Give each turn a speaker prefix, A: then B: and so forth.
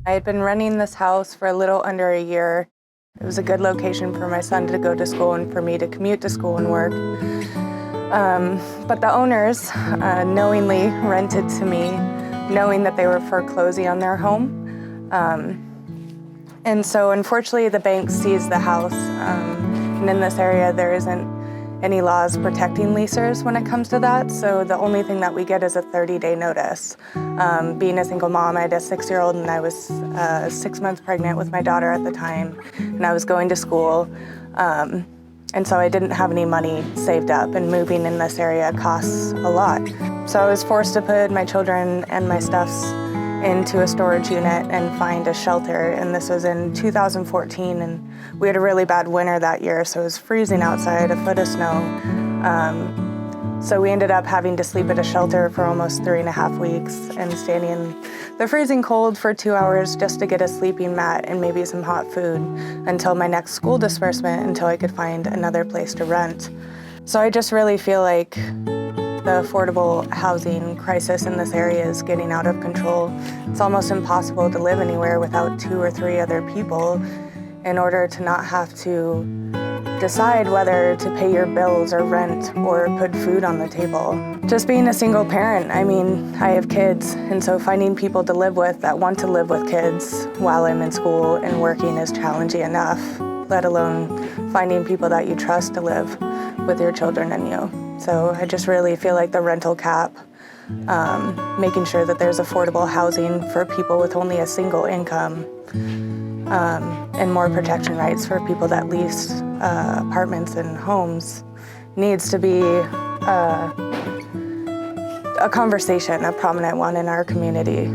A: I had been renting this house for a little under a year. It was a good location for my son to go to school and for me to commute to school and work. But the owners knowingly rented to me, knowing that they were foreclosing on their home. And so unfortunately the bank seized the house. And in this area there isn't any laws protecting leasers when it comes to that. So the only thing that we get is a 30-day notice. Being a single mom, I had a 6-year-old and I was 6 months pregnant with my daughter at the time. And I was going to school. And so I didn't have any money saved up, and moving in this area costs a lot. So I was forced to put my children and my stuffs into a storage unit and find a shelter. And this was in 2014, and we had a really bad winter that year, so it was freezing outside, a foot of snow. So we ended up having to sleep at a shelter for almost 3.5 weeks and standing in the freezing cold for 2 hours just to get a sleeping mat and maybe some hot food until my next school disbursement, until I could find another place to rent. So I just really feel like the affordable housing crisis in this area is getting out of control. It's almost impossible to live anywhere without 2 or 3 other people in order to not have to decide whether to pay your bills or rent or put food on the table. Just being a single parent, I mean, I have kids, and so finding people to live with that want to live with kids while I'm in school and working is challenging enough, let alone finding people that you trust to live with your children and you. So I just really feel like the rental cap, making sure that there's affordable housing for people with only a single income, and more protection rights for people that lease apartments and homes needs to be a conversation, a prominent one in our community.